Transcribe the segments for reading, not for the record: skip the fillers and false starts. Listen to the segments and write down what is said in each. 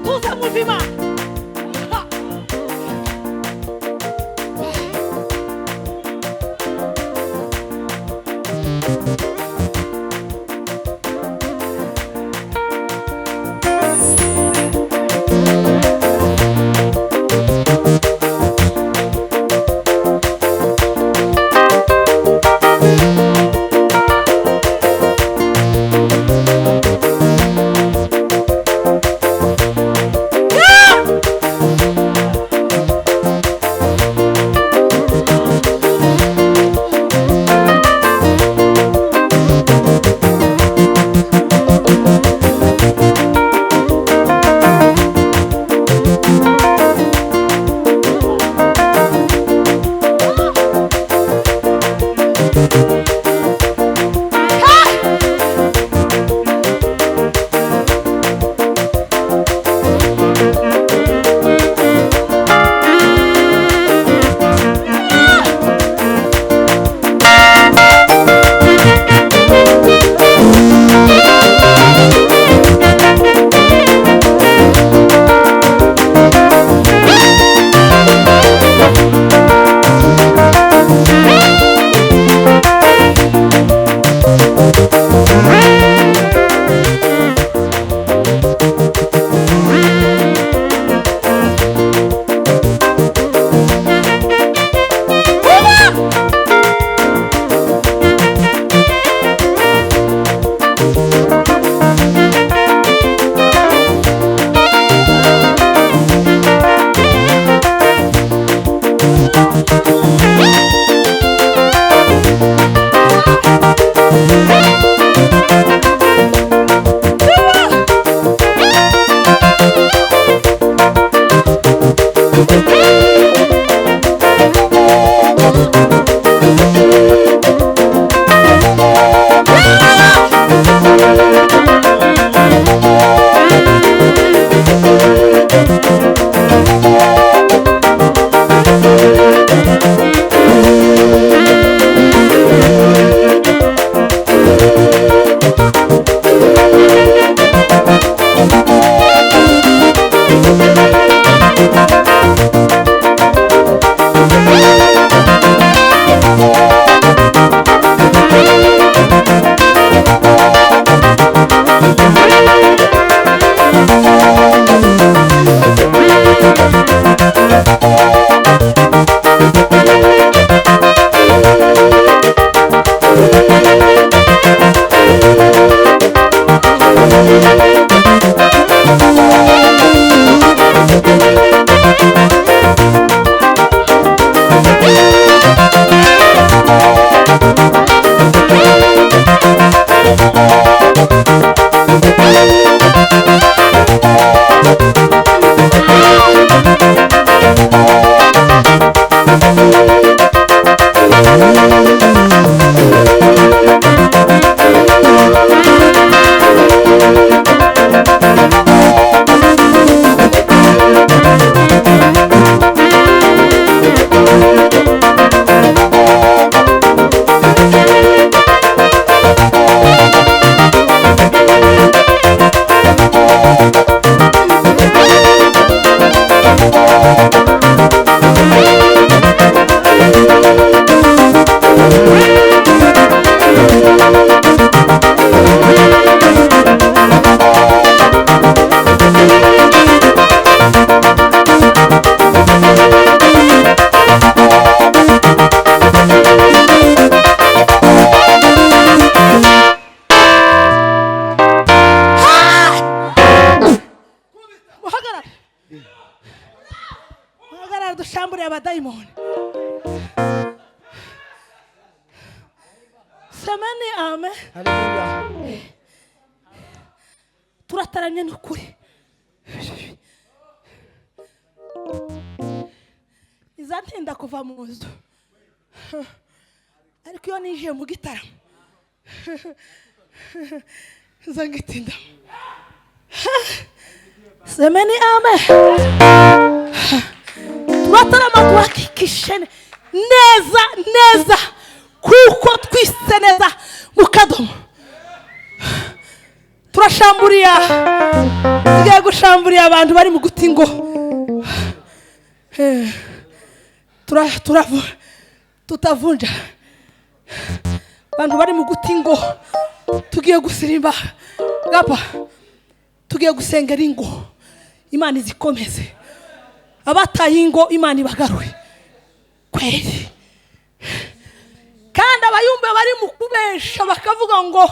Tuza muzima. dushambure abadayimoni. Semeni amen. Haleluya. Turataranye n'ukuri. Izantinda kuva mu nzu. Ariko iyo nije mu gitaramo. Zangitinda. Semeni amen. Turatarama tuhakikishe neza kuko twise neza mu kadomo. Turashamburiya, tugiye gushamburiya abantu bari mu gutingo. Tutavunja abantu bari mu gutingo. Tugiye gusirimba gapa, tugiye gusengera ingo Imana izikomeze, abataye ingo Imana ibagaruye kweli. Kandi abayumbe bari mu kubesha bakavuga ngo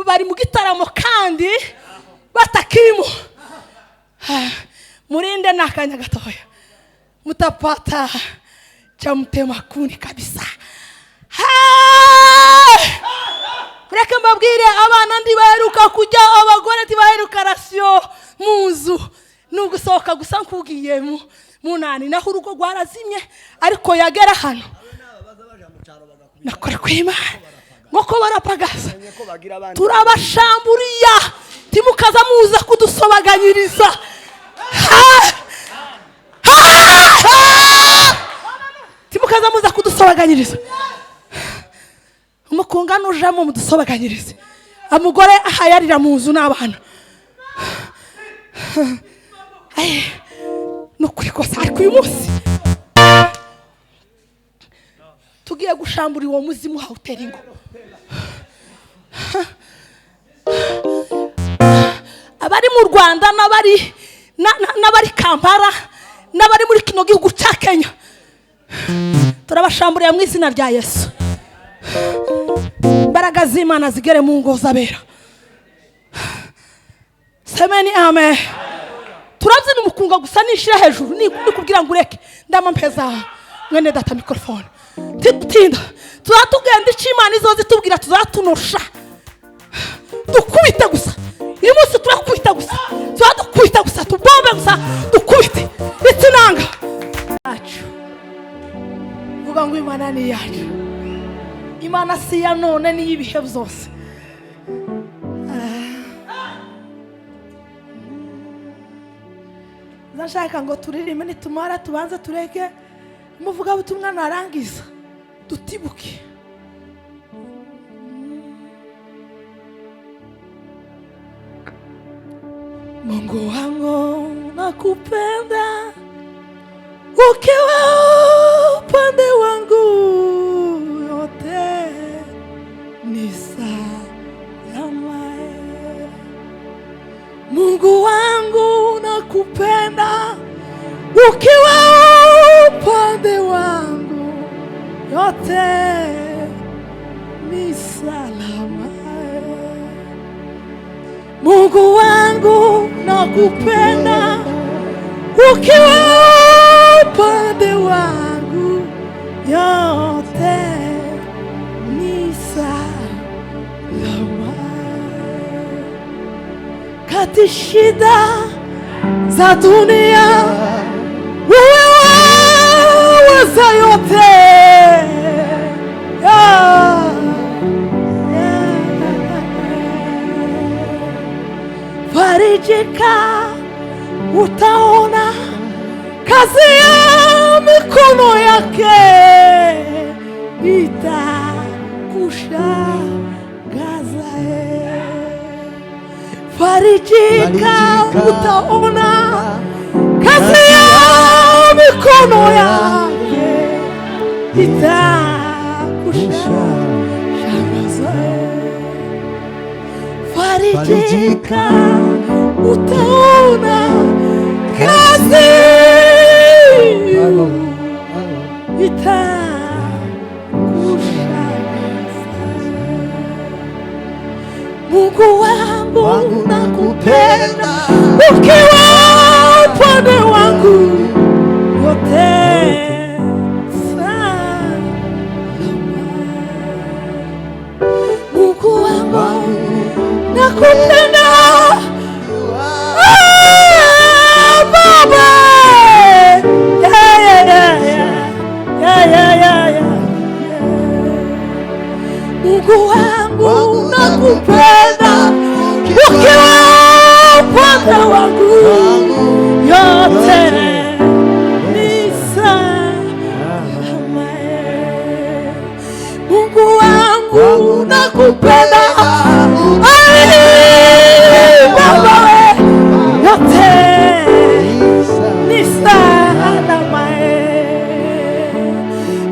bari mu gitaramo kandi batakimo. Murinde nakanya gatoya mutapata cha mtema kuni kabisa. Mureke mbabwire abana ndi baheruka kujya, abagore tibaheruka rasyo muzu nugusohoka gusa nkugiye mu nani naho urugo rwarazimye, ariko yagera hano nakore kwima ngoko barapagaza. Turabashamburiya timukaza muza kudusobaganyiriza. Timukaza muza kudusobaganyiriza. Umukunga nujamo mudusobaganyirize. Amugore ahayarira mu nzu n'abana. Nukuri kosa ariko uyu munsi tugiye gushambura uwo muzimu ha utera ingo. Abari mu Rwanda n'abari Kampala n'abari muri kino gihugu cya Kenya turabashamburiye mu izina rya Yesu. Imbaraga z'Imana zigere mu ngo z'abera. Semeni amen. Turabyina umukunga gusa nishira hejuru ni kubwira ngo ureke ndama mpeza mwene data microphone. Tinda tuzatugenda Imana izozi tubwira tuzatunosha. Dukubite gusa uyu munsi turakubita gusa, tuzadukubita gusa, tubombe gusa, dukubite itsinanga y'Imana si iya none n'iy'ibihe byose. Ndashaka ngo turirimbe nitumara tubanze tureke umuvugabutumwa narangiza tutibuke. Mungu wangu nakupenda, ukiwa upande wangu yote ni salama. Mungu wangu nakupenda, ukiwa upande wangu yote ni salama. Mungu wangu nakupenda, ukiwa upande wangu yote ni salama. Kati shida za dunia wewe waweza yote. Farijika, utaona kazi ya mikono yake itakushangaza. Farijika, utaona kazi ya mikono yake itakushangaza. Farijika, utaona kazi itakushangaza. Mungu wangu nakupenda, ukiwa upande wangu yote salama. Mungu wangu nakupenda, Baba. Mungu wangu nakupenda, ukiwa upande wangu yote ni salama. Mungu wangu nakupenda, Baba, yote ni salama.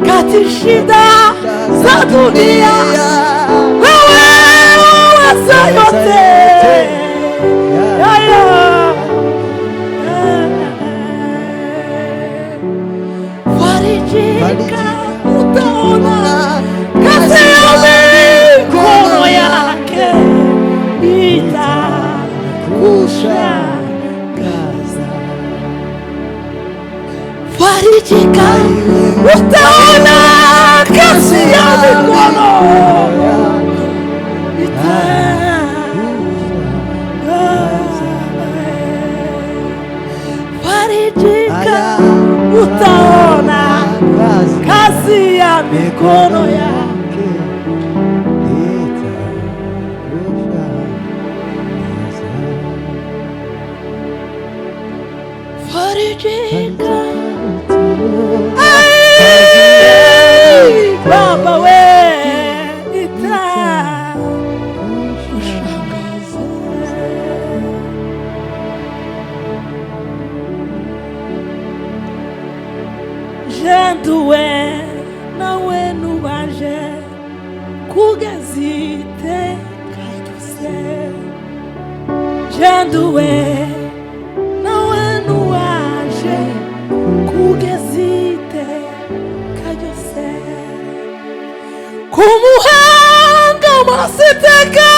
Kati shida za dunia wewe waweza yote. Farijika, utaona kazi ya mikono yake itakushangaza. Farijika, utaona kazi ya mikono itakushangaza. Farijika, utaona kazi ya mikono yake. Farijika, Baba we itakushangaza. Jenduwe nawe nubaje kugezite kayose. Jenduwe nawe nubaje kugezite kayose. Kumuhanga masiteka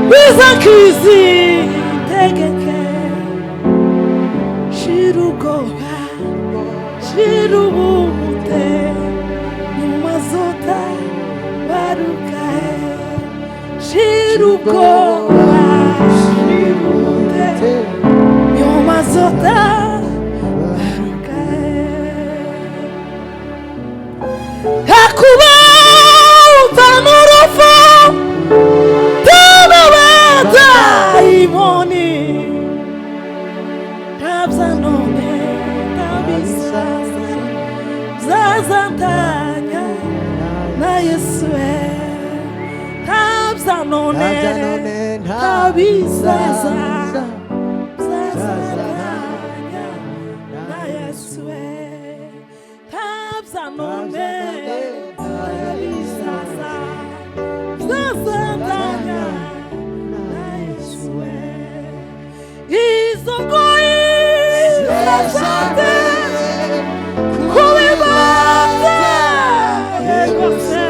bizakizi tegeke. Shirugoba shirubumute numazota barukae. Shirugoba shirubumute numazota barukae. Hakuba asante kubibaza yegose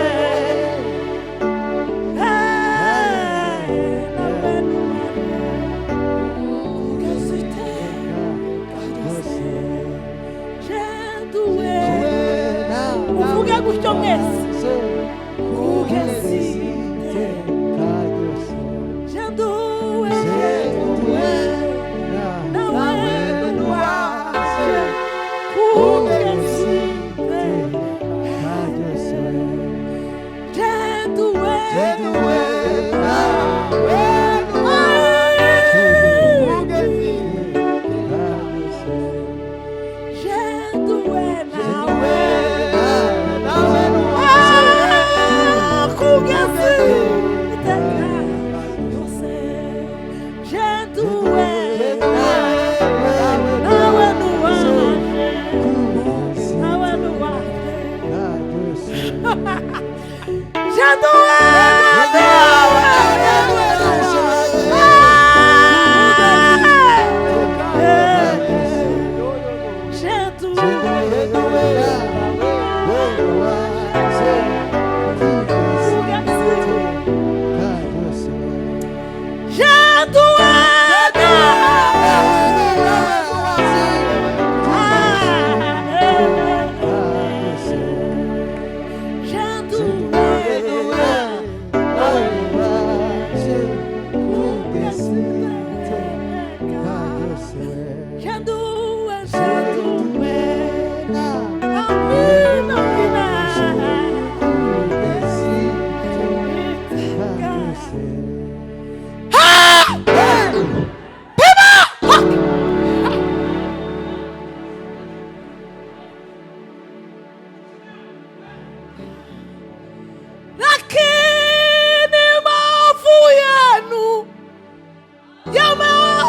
uvuge gutyo mwese kugezite janduwe nawe nuwaje kugezite janduwe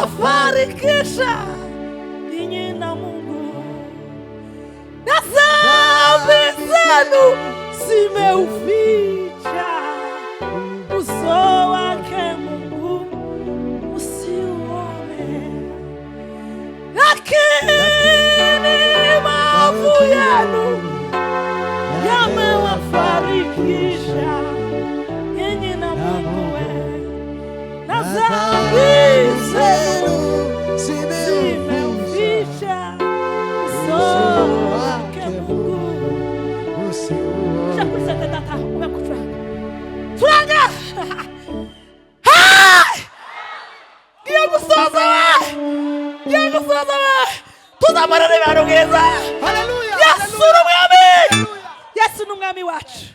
yamewafarikisha ninyi na Mungu, na dhambi zenu zimeuficha uso wake Mungu usiuone, lakini maovu yenu yamewafarikisha ninyi na Mungu, na dhambi zenu zimeuficha uso wake Mungu usiuone. Shakurisa tata umekufa. Turanga. Ngiye gusoza we. Tuzamarane barugeza. Haleluya. Yesu n'umwami. Yesu n'umwami wacu.